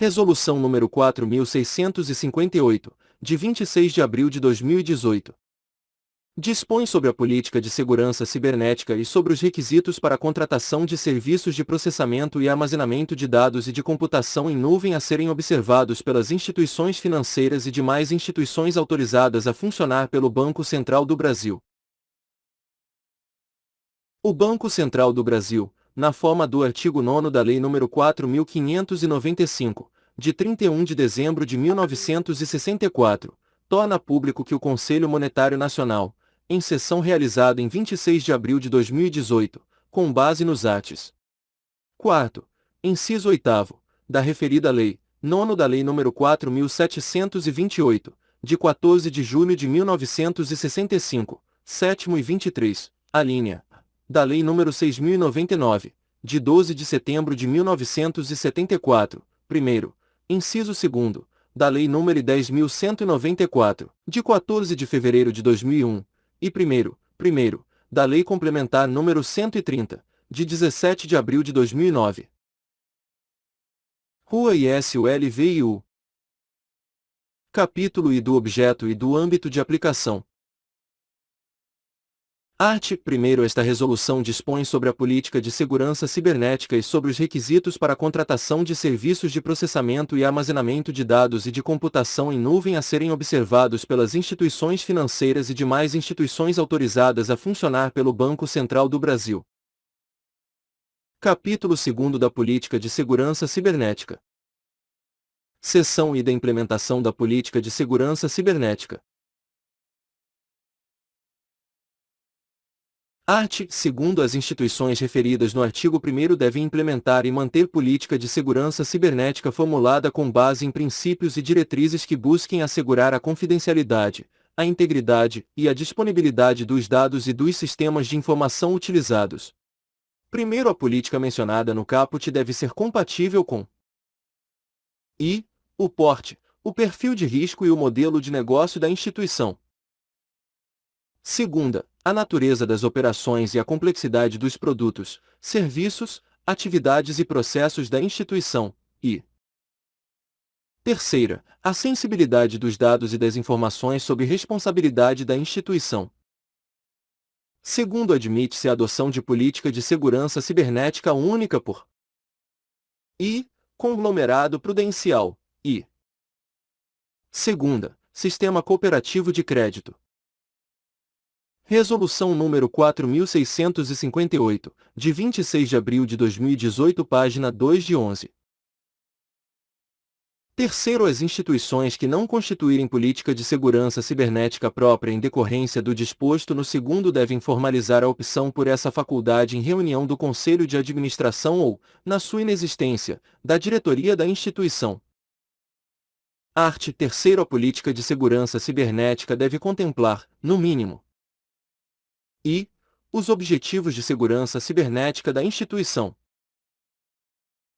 Resolução número 4.658, de 26 de abril de 2018. Dispõe sobre a política de segurança cibernética e sobre os requisitos para a contratação de serviços de processamento e armazenamento de dados e de computação em nuvem a serem observados pelas instituições financeiras e demais instituições autorizadas a funcionar pelo Banco Central do Brasil. O Banco Central do Brasil, na forma do artigo 9º da Lei nº 4.595, de 31 de dezembro de 1964, torna público que o Conselho Monetário Nacional, em sessão realizada em 26 de abril de 2018, com base nos artigos 4º, inciso 8º, da referida lei, 9º da Lei nº 4.728, de 14 de julho de 1965, 7º e 23, alínea, da Lei nº 6.099, de 12 de setembro de 1974, primeiro, inciso 2º, da Lei nº 10.194, de 14 de fevereiro de 2001, e primeiro, da Lei Complementar nº 130, de 17 de abril de 2009. Rua ISULVIU. Capítulo I do objeto e do âmbito de aplicação. Art. 1. Esta resolução dispõe sobre a política de segurança cibernética e sobre os requisitos para a contratação de serviços de processamento e armazenamento de dados e de computação em nuvem a serem observados pelas instituições financeiras e demais instituições autorizadas a funcionar pelo Banco Central do Brasil. Capítulo 2 da Política de Segurança Cibernética. Seção I da implementação da política de segurança cibernética. Art. 2. As instituições referidas no artigo 1º devem implementar e manter política de segurança cibernética formulada com base em princípios e diretrizes que busquem assegurar a confidencialidade, a integridade e a disponibilidade dos dados e dos sistemas de informação utilizados. Primeiro, a política mencionada no caput deve ser compatível com o porte, o perfil de risco e o modelo de negócio da instituição. Segunda, a natureza das operações e a complexidade dos produtos, serviços, atividades e processos da instituição, e terceira, a sensibilidade dos dados e das informações sob responsabilidade da instituição. Segundo, admite-se a adoção de política de segurança cibernética única por conglomerado prudencial, e segunda, sistema cooperativo de crédito. Resolução número 4.658, de 26 de abril de 2018, página 2 de 11. Terceiro, as instituições que não constituírem política de segurança cibernética própria em decorrência do disposto no segundo devem formalizar a opção por essa faculdade em reunião do Conselho de Administração ou, na sua inexistência, da diretoria da instituição. Art. 3. A política de segurança cibernética deve contemplar, no mínimo, os objetivos de segurança cibernética da instituição.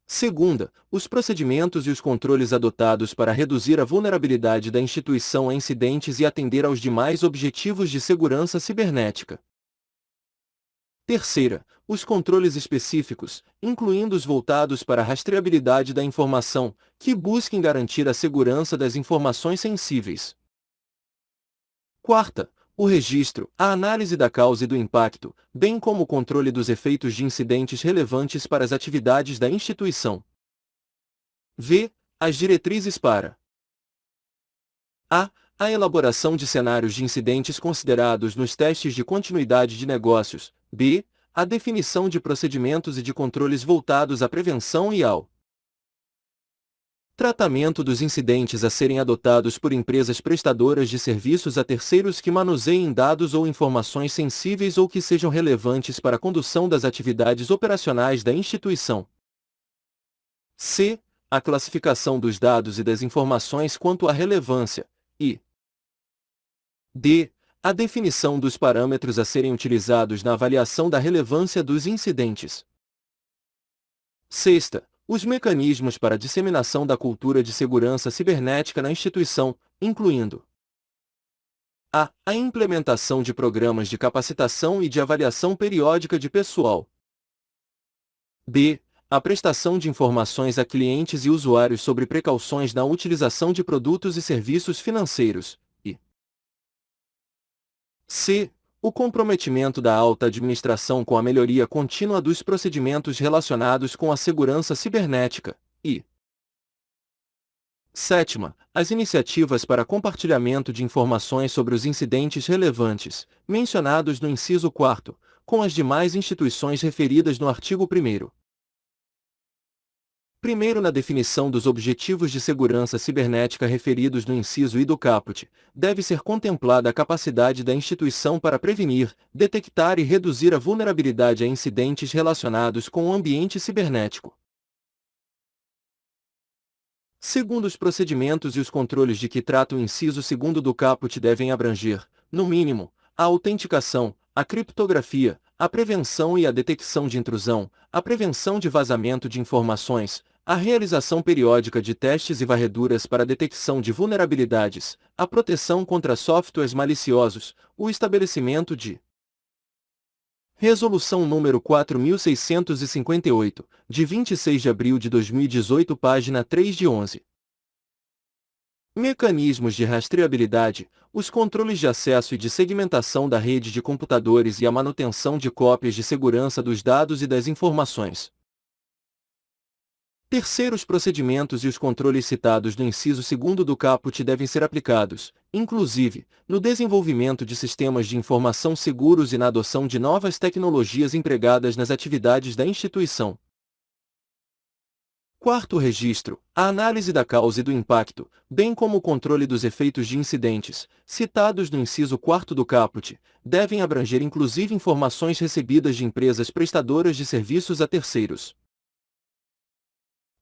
Segunda, os procedimentos e os controles adotados para reduzir a vulnerabilidade da instituição a incidentes e atender aos demais objetivos de segurança cibernética. Terceira, os controles específicos, incluindo os voltados para a rastreabilidade da informação, que busquem garantir a segurança das informações sensíveis. Quarta, o registro, a análise da causa e do impacto, bem como o controle dos efeitos de incidentes relevantes para as atividades da instituição. V. As diretrizes para a elaboração de cenários de incidentes considerados nos testes de continuidade de negócios. B. A definição de procedimentos e de controles voltados à prevenção e ao tratamento dos incidentes a serem adotados por empresas prestadoras de serviços a terceiros que manuseiem dados ou informações sensíveis ou que sejam relevantes para a condução das atividades operacionais da instituição. C. A classificação dos dados e das informações quanto à relevância, e D. A definição dos parâmetros a serem utilizados na avaliação da relevância dos incidentes. Sexta, os mecanismos para a disseminação da cultura de segurança cibernética na instituição, incluindo a implementação de programas de capacitação e de avaliação periódica de pessoal. B. A prestação de informações a clientes e usuários sobre precauções na utilização de produtos e serviços financeiros. E c. O comprometimento da alta administração com a melhoria contínua dos procedimentos relacionados com a segurança cibernética. E sétima, as iniciativas para compartilhamento de informações sobre os incidentes relevantes, mencionados no inciso 4º, com as demais instituições referidas no artigo 1º. Primeiro, na definição dos objetivos de segurança cibernética referidos no inciso I do caput, deve ser contemplada a capacidade da instituição para prevenir, detectar e reduzir a vulnerabilidade a incidentes relacionados com o ambiente cibernético. Segundo, os procedimentos e os controles de que trata o inciso 2º do caput devem abranger, no mínimo, a autenticação, a criptografia, a prevenção e a detecção de intrusão, a prevenção de vazamento de informações, a realização periódica de testes e varreduras para detecção de vulnerabilidades, a proteção contra softwares maliciosos, o estabelecimento de Resolução número 4658, de 26 de abril de 2018, página 3 de 11. Mecanismos de rastreabilidade, os controles de acesso e de segmentação da rede de computadores e a manutenção de cópias de segurança dos dados e das informações. Terceiro, os procedimentos e os controles citados no inciso 2º do caput devem ser aplicados, inclusive, no desenvolvimento de sistemas de informação seguros e na adoção de novas tecnologias empregadas nas atividades da instituição. Quarto, o registro, a análise da causa e do impacto, bem como o controle dos efeitos de incidentes, citados no inciso 4º do caput, devem abranger inclusive informações recebidas de empresas prestadoras de serviços a terceiros.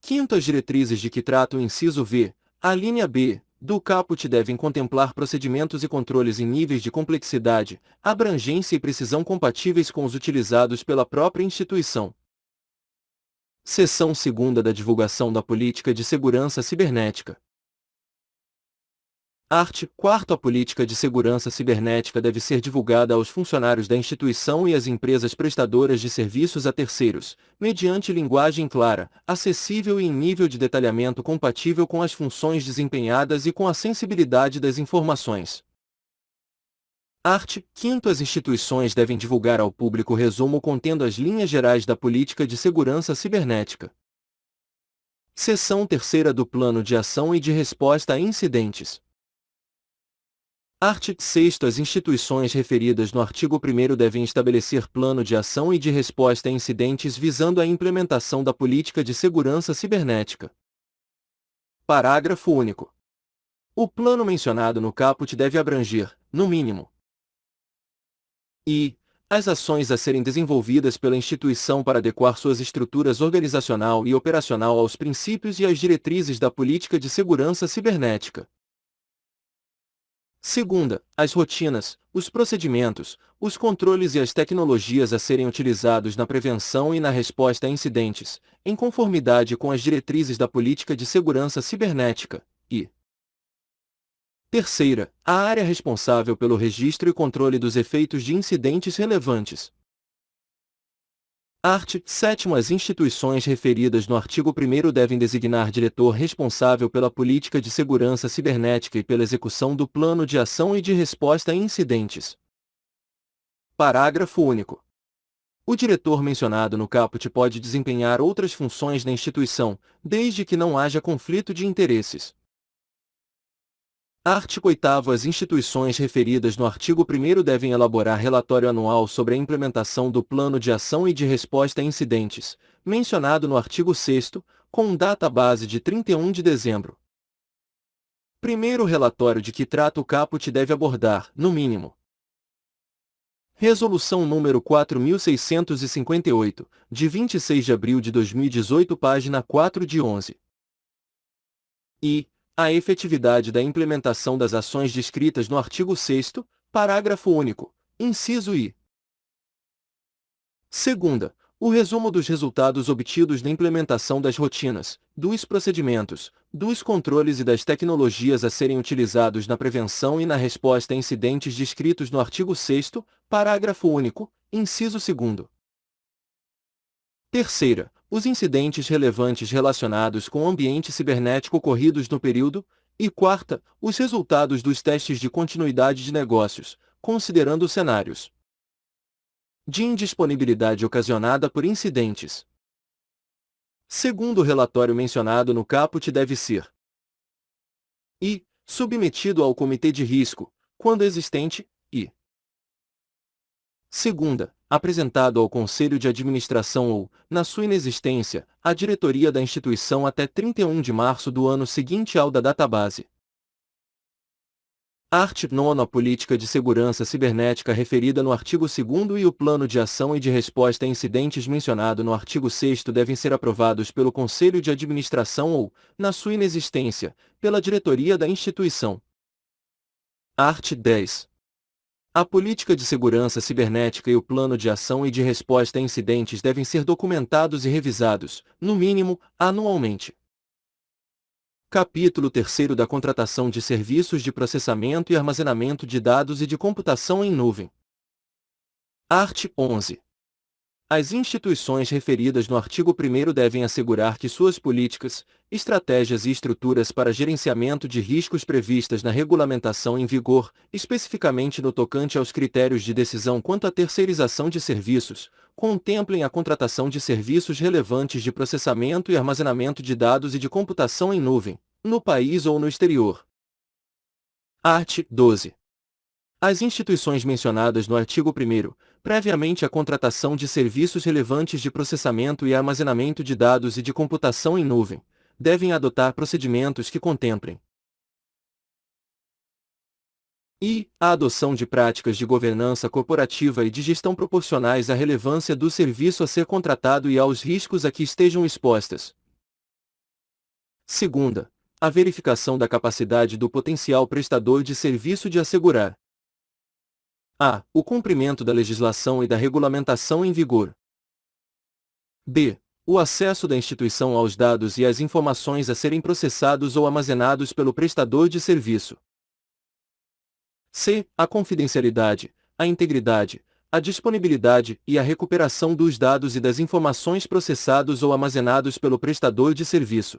Quinto, as diretrizes de que trata o inciso V, a linha B, do caput devem contemplar procedimentos e controles em níveis de complexidade, abrangência e precisão compatíveis com os utilizados pela própria instituição. Seção 2ª da divulgação da política de segurança cibernética. Art. 4º. A política de segurança cibernética deve ser divulgada aos funcionários da instituição e às empresas prestadoras de serviços a terceiros, mediante linguagem clara, acessível e em nível de detalhamento compatível com as funções desempenhadas e com a sensibilidade das informações. Art. 5º. As instituições devem divulgar ao público resumo contendo as linhas gerais da política de segurança cibernética. Seção 3ª do Plano de Ação e de Resposta a Incidentes. Art. 6º. As instituições referidas no artigo 1º devem estabelecer plano de ação e de resposta a incidentes visando a implementação da política de segurança cibernética. Parágrafo único. O plano mencionado no caput deve abranger, no mínimo, as ações a serem desenvolvidas pela instituição para adequar suas estruturas organizacional e operacional aos princípios e às diretrizes da política de segurança cibernética. Segunda, as rotinas, os procedimentos, os controles e as tecnologias a serem utilizados na prevenção e na resposta a incidentes, em conformidade com as diretrizes da política de segurança cibernética. E terceira, a área responsável pelo registro e controle dos efeitos de incidentes relevantes. Art. 7º. As instituições referidas no artigo 1º devem designar diretor responsável pela política de segurança cibernética e pela execução do plano de ação e de resposta a incidentes. Parágrafo único. O diretor mencionado no caput pode desempenhar outras funções na instituição, desde que não haja conflito de interesses. Art. 8º. As instituições referidas no artigo 1º devem elaborar relatório anual sobre a implementação do plano de ação e de resposta a incidentes, mencionado no artigo 6º, com data base de 31 de dezembro. Primeiro, o relatório de que trata o caput deve abordar, no mínimo, Resolução número 4658, de 26 de abril de 2018, página 4 de 11. A efetividade da implementação das ações descritas no artigo 6º, parágrafo único, inciso I. Segunda, o resumo dos resultados obtidos na implementação das rotinas, dos procedimentos, dos controles e das tecnologias a serem utilizados na prevenção e na resposta a incidentes descritos no artigo 6º, parágrafo único, inciso 2º. Terceira, os incidentes relevantes relacionados com o ambiente cibernético ocorridos no período, e quarta, os resultados dos testes de continuidade de negócios, considerando cenários de indisponibilidade ocasionada por incidentes. Segundo o relatório mencionado no caput deve ser e submetido ao comitê de risco, quando existente, e segunda, apresentado ao Conselho de Administração ou, na sua inexistência, à diretoria da instituição até 31 de março do ano seguinte ao da database. Art. 9. A política de segurança cibernética referida no artigo 2º e o plano de ação e de resposta a incidentes mencionado no artigo 6º devem ser aprovados pelo Conselho de Administração ou, na sua inexistência, pela diretoria da instituição. Art. 10. A política de segurança cibernética e o plano de ação e de resposta a incidentes devem ser documentados e revisados, no mínimo, anualmente. Capítulo 3º da contratação de serviços de processamento e armazenamento de dados e de computação em nuvem. Art. 11. As instituições referidas no artigo 1º devem assegurar que suas políticas, estratégias e estruturas para gerenciamento de riscos previstas na regulamentação em vigor, especificamente no tocante aos critérios de decisão quanto à terceirização de serviços, contemplem a contratação de serviços relevantes de processamento e armazenamento de dados e de computação em nuvem, no país ou no exterior. Art. 12. As instituições mencionadas no artigo 1º, previamente à contratação de serviços relevantes de processamento e armazenamento de dados e de computação em nuvem, devem adotar procedimentos que contemplem a adoção de práticas de governança corporativa e de gestão proporcionais à relevância do serviço a ser contratado e aos riscos a que estejam expostas. Segunda, a verificação da capacidade do potencial prestador de serviço de assegurar a. O cumprimento da legislação e da regulamentação em vigor. b. O acesso da instituição aos dados e às informações a serem processados ou armazenados pelo prestador de serviço. c. A confidencialidade, a integridade, a disponibilidade e a recuperação dos dados e das informações processados ou armazenados pelo prestador de serviço.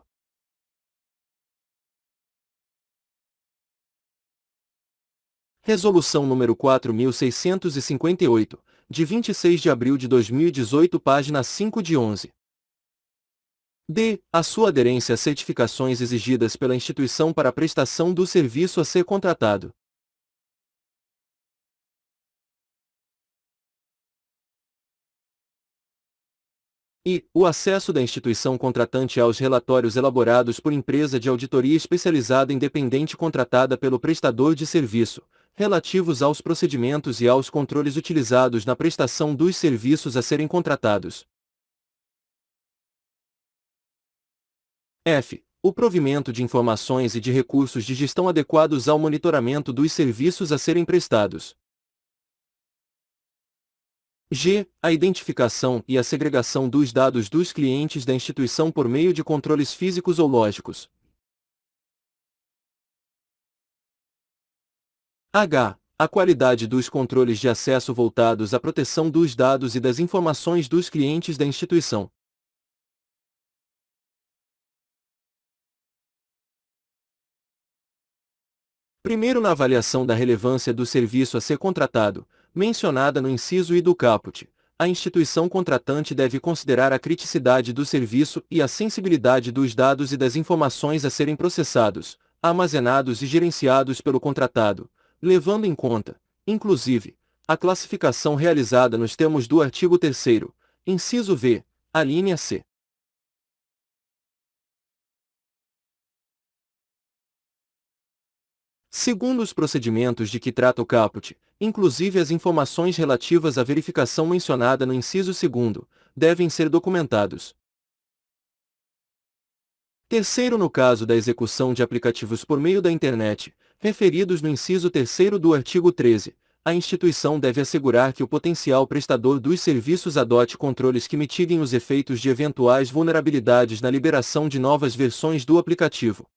Resolução número 4.658, de 26 de abril de 2018, página 5 de 11. D. A sua aderência às certificações exigidas pela instituição para a prestação do serviço a ser contratado. E. O acesso da instituição contratante aos relatórios elaborados por empresa de auditoria especializada independente contratada pelo prestador de serviço, relativos aos procedimentos e aos controles utilizados na prestação dos serviços a serem contratados. F. O provimento de informações e de recursos de gestão adequados ao monitoramento dos serviços a serem prestados. G. A identificação e a segregação dos dados dos clientes da instituição por meio de controles físicos ou lógicos. H. A qualidade dos controles de acesso voltados à proteção dos dados e das informações dos clientes da instituição. Primeiro, na avaliação da relevância do serviço a ser contratado, mencionada no inciso I do caput, a instituição contratante deve considerar a criticidade do serviço e a sensibilidade dos dados e das informações a serem processados, armazenados e gerenciados pelo contratado, levando em conta, inclusive, a classificação realizada nos termos do artigo 3º, inciso V, alínea C. Segundo os procedimentos de que trata o caput, inclusive as informações relativas à verificação mencionada no inciso 2º, devem ser documentados. Terceiro, no caso da execução de aplicativos por meio da internet, referidos no inciso 3º do artigo 13, a instituição deve assegurar que o potencial prestador dos serviços adote controles que mitiguem os efeitos de eventuais vulnerabilidades na liberação de novas versões do aplicativo.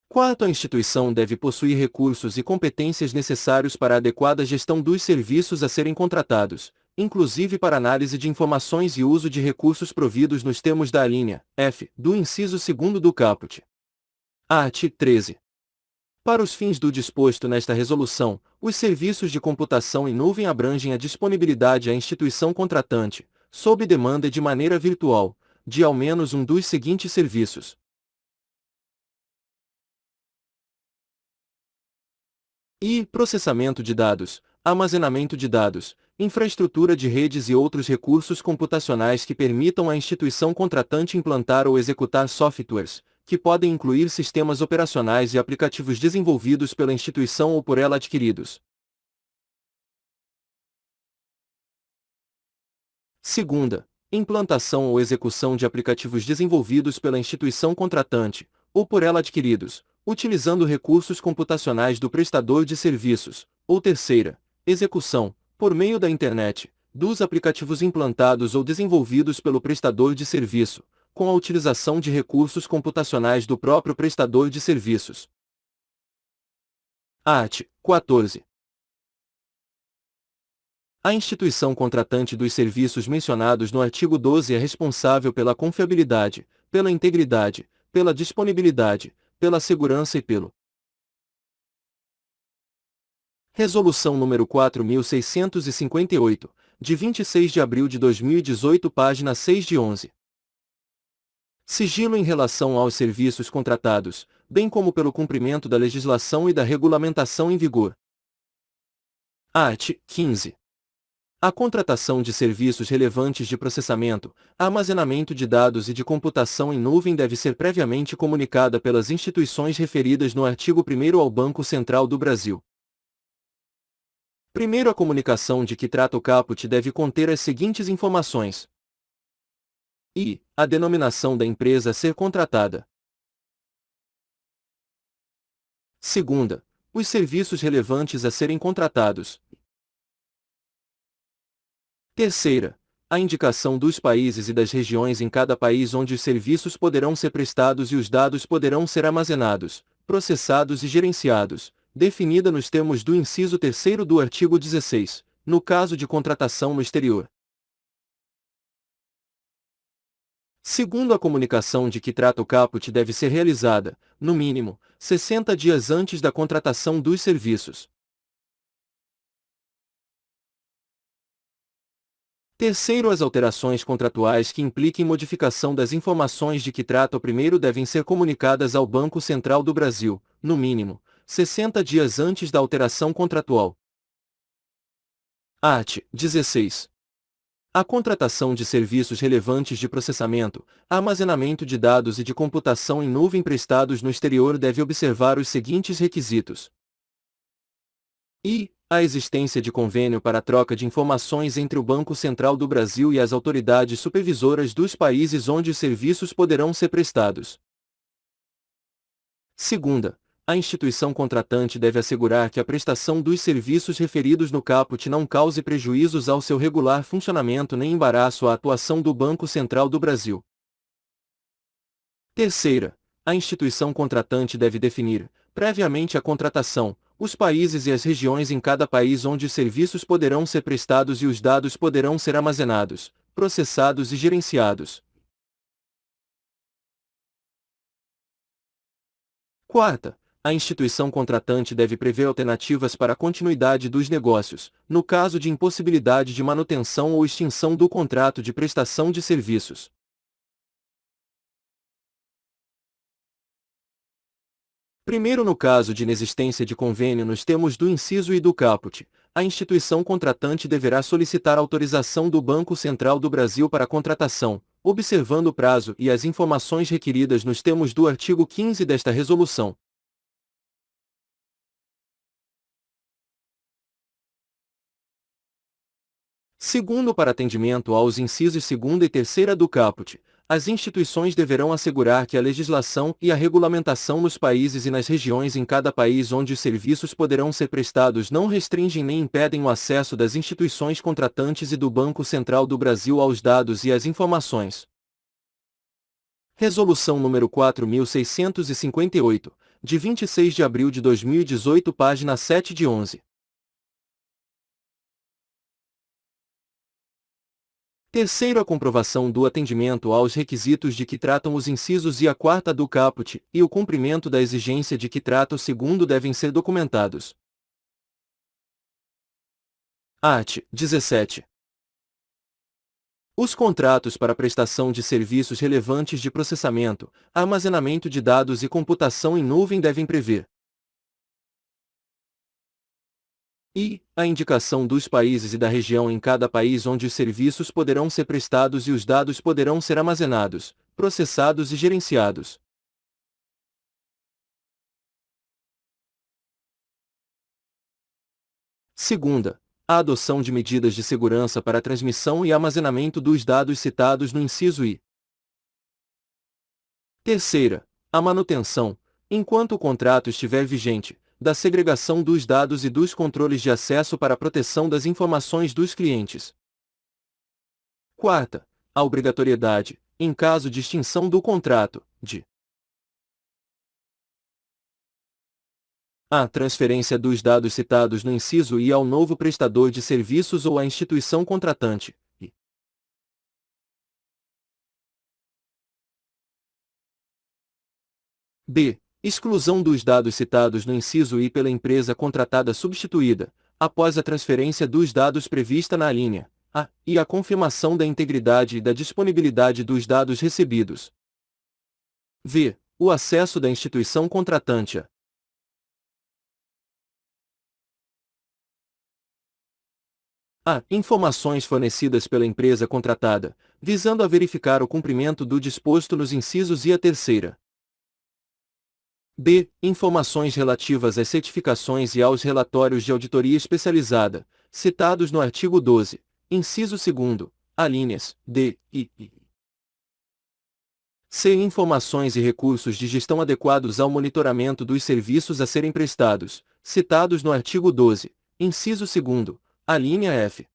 Quarto, a instituição deve possuir recursos e competências necessários para a adequada gestão dos serviços a serem contratados, inclusive para análise de informações e uso de recursos providos nos termos da alínea F do inciso 2º do caput. Art. 13. Para os fins do disposto nesta resolução, os serviços de computação em nuvem abrangem a disponibilidade à instituição contratante, sob demanda e de maneira virtual, de ao menos um dos seguintes serviços. I. Processamento de dados, armazenamento de dados, infraestrutura de redes e outros recursos computacionais que permitam à instituição contratante implantar ou executar softwares, que podem incluir sistemas operacionais e aplicativos desenvolvidos pela instituição ou por ela adquiridos. Segunda, implantação ou execução de aplicativos desenvolvidos pela instituição contratante, ou por ela adquiridos, utilizando recursos computacionais do prestador de serviços. Ou terceira, execução, por meio da internet, dos aplicativos implantados ou desenvolvidos pelo prestador de serviço, com a utilização de recursos computacionais do próprio prestador de serviços. Art. 14. A instituição contratante dos serviços mencionados no artigo 12 é responsável pela confiabilidade, pela integridade, pela disponibilidade, pela segurança e pelo Resolução nº 4.658, de 26 de abril de 2018, página 6 de 11. Sigilo em relação aos serviços contratados, bem como pelo cumprimento da legislação e da regulamentação em vigor. Art. 15. A contratação de serviços relevantes de processamento, armazenamento de dados e de computação em nuvem deve ser previamente comunicada pelas instituições referidas no artigo 1º ao Banco Central do Brasil. Primeiro, a comunicação de que trata o caput deve conter as seguintes informações: I. A denominação da empresa a ser contratada. Segunda, os serviços relevantes a serem contratados. Terceira, a indicação dos países e das regiões em cada país onde os serviços poderão ser prestados e os dados poderão ser armazenados, processados e gerenciados, definida nos termos do inciso 3º do artigo 16, no caso de contratação no exterior. Segundo, a comunicação de que trata o caput deve ser realizada, no mínimo, 60 dias antes da contratação dos serviços. Terceiro, as alterações contratuais que impliquem modificação das informações de que trata o primeiro devem ser comunicadas ao Banco Central do Brasil, no mínimo, 60 dias antes da alteração contratual. Art. 16. A contratação de serviços relevantes de processamento, armazenamento de dados e de computação em nuvem prestados no exterior deve observar os seguintes requisitos. I. A existência de convênio para a troca de informações entre o Banco Central do Brasil e as autoridades supervisoras dos países onde os serviços poderão ser prestados. Segunda, a instituição contratante deve assegurar que a prestação dos serviços referidos no caput não cause prejuízos ao seu regular funcionamento nem embaraço à atuação do Banco Central do Brasil. Terceira, a instituição contratante deve definir, previamente à contratação, os países e as regiões em cada país onde os serviços poderão ser prestados e os dados poderão ser armazenados, processados e gerenciados. Quarta, a instituição contratante deve prever alternativas para a continuidade dos negócios, no caso de impossibilidade de manutenção ou extinção do contrato de prestação de serviços. Primeiro, no caso de inexistência de convênio nos termos do inciso I do caput, a instituição contratante deverá solicitar autorização do Banco Central do Brasil para a contratação, observando o prazo e as informações requeridas nos termos do artigo 15 desta resolução. Segundo, para atendimento aos incisos 2º e 3º do caput, as instituições deverão assegurar que a legislação e a regulamentação nos países e nas regiões em cada país onde os serviços poderão ser prestados não restringem nem impedem o acesso das instituições contratantes e do Banco Central do Brasil aos dados e às informações. Resolução nº 4.658, de 26 de abril de 2018, página 7 de 11. Terceiro, a comprovação do atendimento aos requisitos de que tratam os incisos e a quarta do caput, e o cumprimento da exigência de que trata o segundo devem ser documentados. Art. 17. Os contratos para prestação de serviços relevantes de processamento, armazenamento de dados e computação em nuvem devem prever a indicação dos países e da região em cada país onde os serviços poderão ser prestados e os dados poderão ser armazenados, processados e gerenciados. Segunda, a adoção de medidas de segurança para a transmissão e armazenamento dos dados citados no inciso I. Terceira, a manutenção, enquanto o contrato estiver vigente, da segregação dos dados e dos controles de acesso para a proteção das informações dos clientes. Quarta, a obrigatoriedade, em caso de extinção do contrato, de a transferência dos dados citados no inciso I ao novo prestador de serviços ou à instituição contratante, e b. Exclusão dos dados citados no inciso I pela empresa contratada substituída, após a transferência dos dados prevista na alínea A, e a confirmação da integridade e da disponibilidade dos dados recebidos. V. O acesso da instituição contratante a informações fornecidas pela empresa contratada, visando a verificar o cumprimento do disposto nos incisos I a terceira. B. Informações relativas às certificações e aos relatórios de auditoria especializada, citados no artigo 12, inciso 2º, alíneas D e I. C. Informações e recursos de gestão adequados ao monitoramento dos serviços a serem prestados, citados no artigo 12, inciso 2º, alínea F.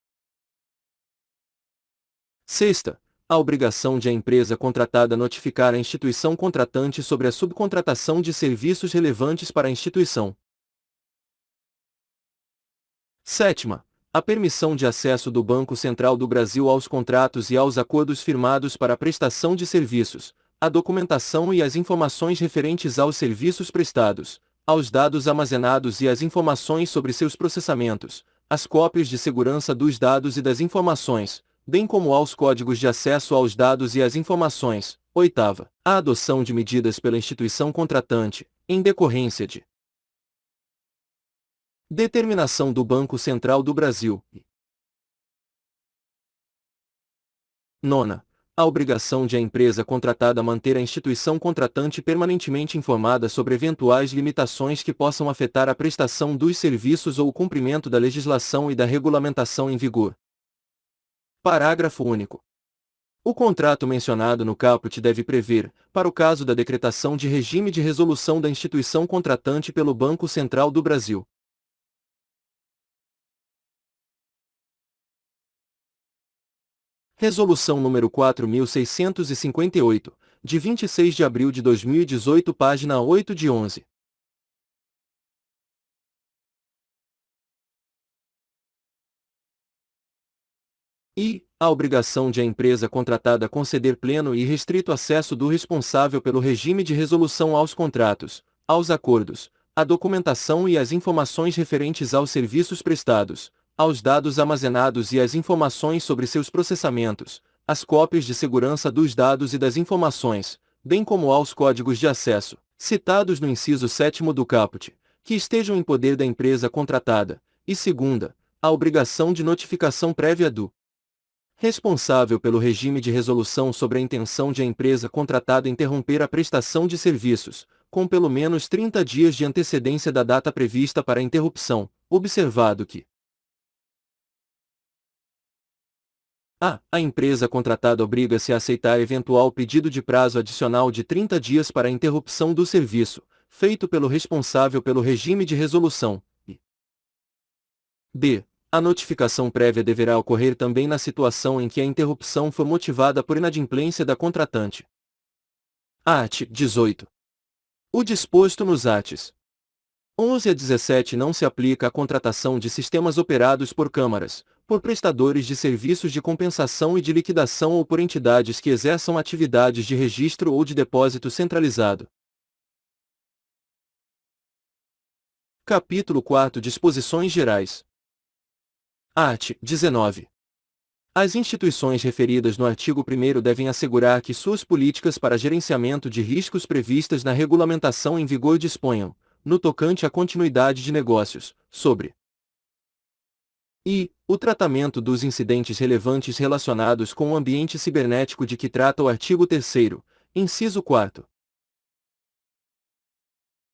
Sexta, a obrigação de a empresa contratada notificar a instituição contratante sobre a subcontratação de serviços relevantes para a instituição. Sétima, a permissão de acesso do Banco Central do Brasil aos contratos e aos acordos firmados para a prestação de serviços, a documentação e as informações referentes aos serviços prestados, aos dados armazenados e as informações sobre seus processamentos, as cópias de segurança dos dados e das informações, bem como aos códigos de acesso aos dados e às informações. Oitava, a adoção de medidas pela instituição contratante, em decorrência de determinação do Banco Central do Brasil. Nona, a obrigação de a empresa contratada manter a instituição contratante permanentemente informada sobre eventuais limitações que possam afetar a prestação dos serviços ou o cumprimento da legislação e da regulamentação em vigor. Parágrafo único. O contrato mencionado no caput deve prever, para o caso da decretação de regime de resolução da instituição contratante pelo Banco Central do Brasil. Resolução número 4.658, de 26 de abril de 2018, página 8 de 11. E a obrigação de a empresa contratada conceder pleno e restrito acesso do responsável pelo regime de resolução aos contratos, aos acordos, à documentação e às informações referentes aos serviços prestados, aos dados armazenados e às informações sobre seus processamentos, às cópias de segurança dos dados e das informações, bem como aos códigos de acesso, citados no inciso 7º do caput, que estejam em poder da empresa contratada, e segunda, a obrigação de notificação prévia do responsável pelo regime de resolução sobre a intenção de a empresa contratada interromper a prestação de serviços, com pelo menos 30 dias de antecedência da data prevista para a interrupção, observado que a empresa contratada obriga-se a aceitar eventual pedido de prazo adicional de 30 dias para a interrupção do serviço, feito pelo responsável pelo regime de resolução, e b. A notificação prévia deverá ocorrer também na situação em que a interrupção for motivada por inadimplência da contratante. Art. 18. O disposto nos arts. 11 a 17 não se aplica à contratação de sistemas operados por câmaras, por prestadores de serviços de compensação e de liquidação ou por entidades que exerçam atividades de registro ou de depósito centralizado. Capítulo 4 Disposições Gerais. Art. 19. As instituições referidas no artigo 1º devem assegurar que suas políticas para gerenciamento de riscos previstas na regulamentação em vigor disponham, no tocante à continuidade de negócios, sobre o tratamento dos incidentes relevantes relacionados com o ambiente cibernético de que trata o artigo 3º, inciso 4º.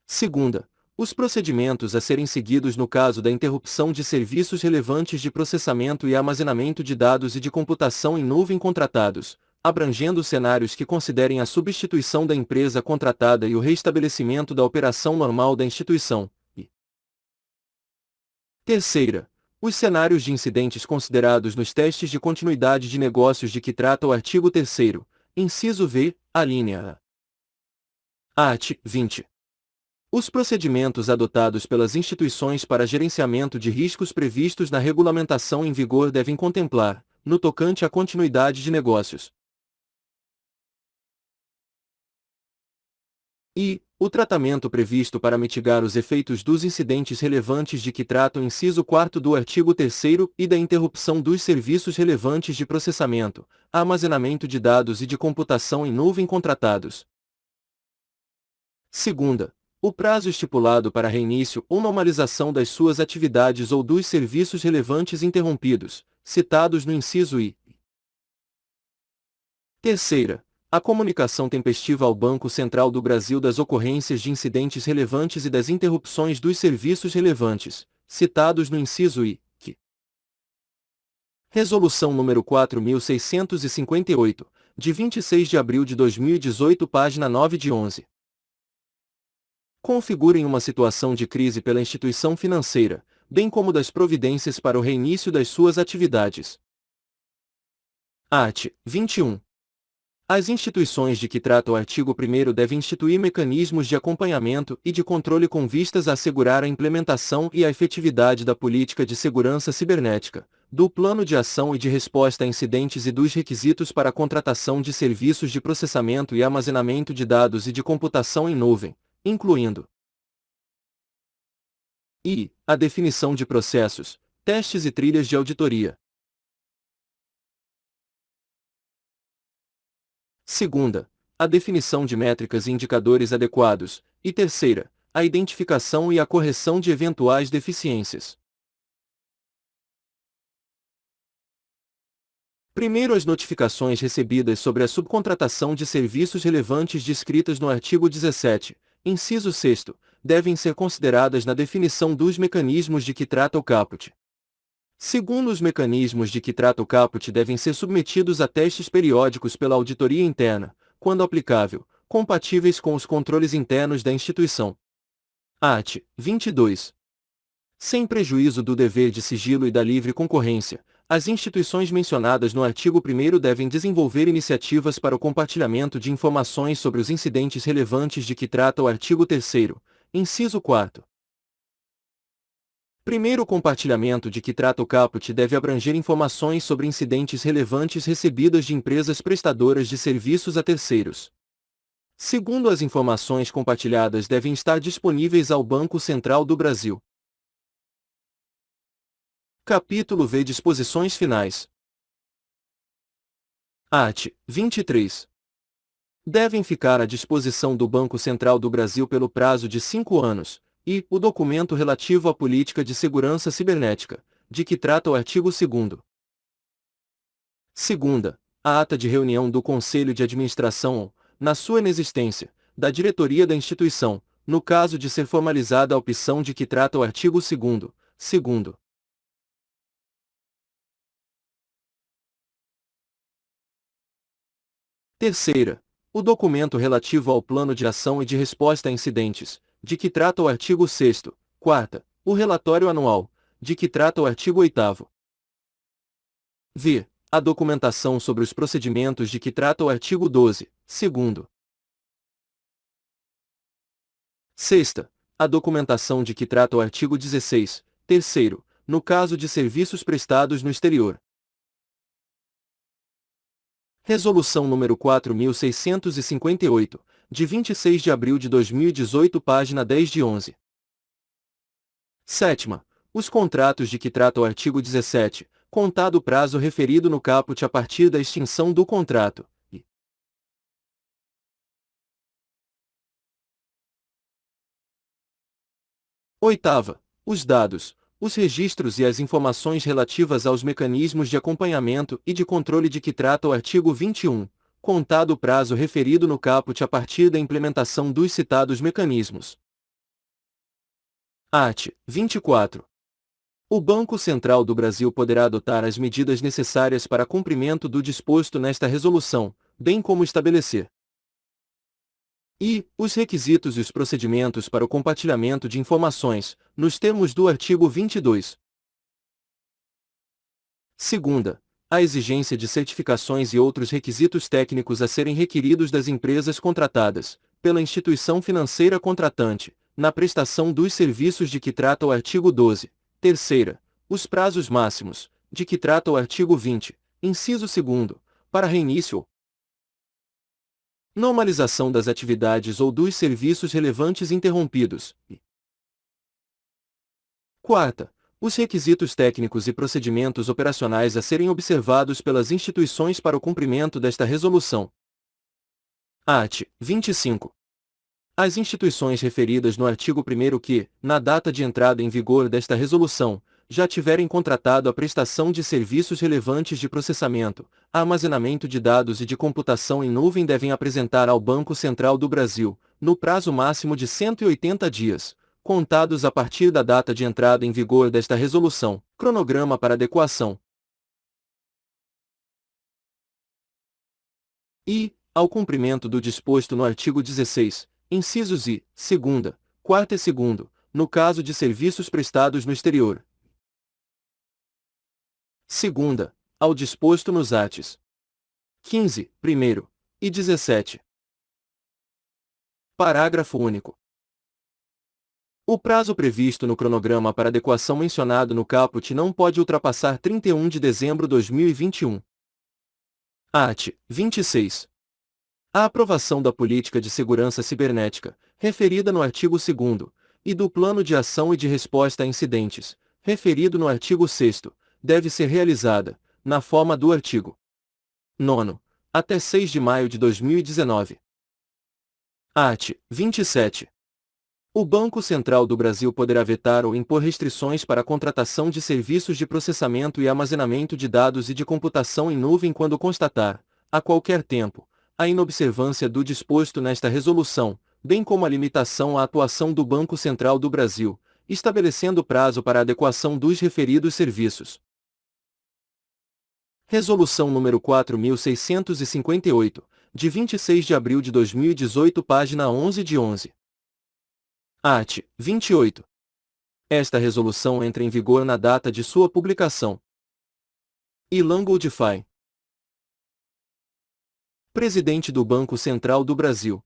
Segunda, os procedimentos a serem seguidos no caso da interrupção de serviços relevantes de processamento e armazenamento de dados e de computação em nuvem contratados, abrangendo cenários que considerem a substituição da empresa contratada e o reestabelecimento da operação normal da instituição. E terceira, os cenários de incidentes considerados nos testes de continuidade de negócios de que trata o artigo 3º, inciso V, alínea A. Art. 20. Os procedimentos adotados pelas instituições para gerenciamento de riscos previstos na regulamentação em vigor devem contemplar, no tocante à continuidade de negócios, o tratamento previsto para mitigar os efeitos dos incidentes relevantes de que trata o inciso 4º do artigo 3º e da interrupção dos serviços relevantes de processamento, armazenamento de dados e de computação em nuvem contratados. Segunda, o prazo estipulado para reinício ou normalização das suas atividades ou dos serviços relevantes interrompidos, citados no inciso I. Terceira, a comunicação tempestiva ao Banco Central do Brasil das ocorrências de incidentes relevantes e das interrupções dos serviços relevantes, citados no inciso I, que Resolução nº 4.658, de 26 de abril de 2018, página 9 de 11. Configurem uma situação de crise pela instituição financeira, bem como das providências para o reinício das suas atividades. Art. 21. As instituições de que trata o artigo 1º devem instituir mecanismos de acompanhamento e de controle com vistas a assegurar a implementação e a efetividade da política de segurança cibernética, do plano de ação e de resposta a incidentes e dos requisitos para a contratação de serviços de processamento e armazenamento de dados e de computação em nuvem, incluindo a definição de processos, testes e trilhas de auditoria. Segunda, a definição de métricas e indicadores adequados, e terceira, a identificação e a correção de eventuais deficiências. Primeiro, as notificações recebidas sobre a subcontratação de serviços relevantes descritas no artigo 17, inciso 6º, devem ser consideradas na definição dos mecanismos de que trata o caput. Segundo, os mecanismos de que trata o caput devem ser submetidos a testes periódicos pela auditoria interna, quando aplicável, compatíveis com os controles internos da instituição. Art. 22. Sem prejuízo do dever de sigilo e da livre concorrência, as instituições mencionadas no artigo 1º devem desenvolver iniciativas para o compartilhamento de informações sobre os incidentes relevantes de que trata o artigo 3º, inciso 4º. Primeiro, o compartilhamento de que trata o caput deve abranger informações sobre incidentes relevantes recebidas de empresas prestadoras de serviços a terceiros. Segundo, as informações compartilhadas devem estar disponíveis ao Banco Central do Brasil. Capítulo V. Disposições Finais. Art. 23. Devem ficar à disposição do Banco Central do Brasil pelo prazo de 5 anos, o documento relativo à política de segurança cibernética, de que trata o artigo 2º. Segunda, a ata de reunião do Conselho de Administração ou, na sua inexistência, da diretoria da instituição, no caso de ser formalizada a opção de que trata o artigo 2º, segundo. Terceira, o documento relativo ao plano de ação e de resposta a incidentes, de que trata o artigo 6º. Quarta, o relatório anual, de que trata o artigo 8º. V. A documentação sobre os procedimentos de que trata o artigo 12, segundo. Sexta, a documentação de que trata o artigo 16, terceiro, no caso de serviços prestados no exterior. Resolução número 4.658, de 26 de abril de 2018, página 10 de 11. Sétima. Os contratos de que trata o artigo 17, contado o prazo referido no caput a partir da extinção do contrato. E oitava. Os dados, os registros e as informações relativas aos mecanismos de acompanhamento e de controle de que trata o artigo 21, contado o prazo referido no caput a partir da implementação dos citados mecanismos. Art. 24. O Banco Central do Brasil poderá adotar as medidas necessárias para cumprimento do disposto nesta resolução, bem como estabelecer os requisitos e os procedimentos para o compartilhamento de informações, nos termos do artigo 22. Segunda, a exigência de certificações e outros requisitos técnicos a serem requeridos das empresas contratadas, pela instituição financeira contratante, na prestação dos serviços de que trata o artigo 12. Terceira, os prazos máximos, de que trata o artigo 20, inciso 2º, para reinício ou normalização das atividades ou dos serviços relevantes interrompidos. Quarta, os requisitos técnicos e procedimentos operacionais a serem observados pelas instituições para o cumprimento desta resolução. Art. 25. As instituições referidas no artigo 1º que, na data de entrada em vigor desta resolução, já tiverem contratado a prestação de serviços relevantes de processamento, armazenamento de dados e de computação em nuvem devem apresentar ao Banco Central do Brasil, no prazo máximo de 180 dias, contados a partir da data de entrada em vigor desta resolução, cronograma para adequação. E, ao cumprimento do disposto no artigo 16, incisos I, segunda, quarta e segundo, no caso de serviços prestados no exterior. Segunda, ao disposto nos arts. 15, primeiro, e 17. Parágrafo único. O prazo previsto no cronograma para adequação mencionado no caput não pode ultrapassar 31 de dezembro de 2021. Art. 26. A aprovação da política de segurança cibernética, referida no artigo 2º, e do plano de ação e de resposta a incidentes, referido no artigo 6º, deve ser realizada, na forma do artigo 9º, até 6 de maio de 2019. Art. 27. O Banco Central do Brasil poderá vetar ou impor restrições para a contratação de serviços de processamento e armazenamento de dados e de computação em nuvem quando constatar, a qualquer tempo, a inobservância do disposto nesta resolução, bem como a limitação à atuação do Banco Central do Brasil, estabelecendo prazo para a adequação dos referidos serviços. Resolução número 4.658, de 26 de abril de 2018, página 11 de 11. Art. 28. Esta resolução entra em vigor na data de sua publicação. Ilan Goldfein, Presidente do Banco Central do Brasil.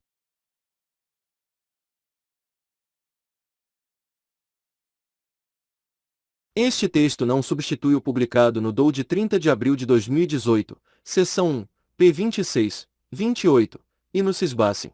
Este texto não substitui o publicado no DOU de 30 de abril de 2018, seção 1, p. 26, 28, e no CISBACEN.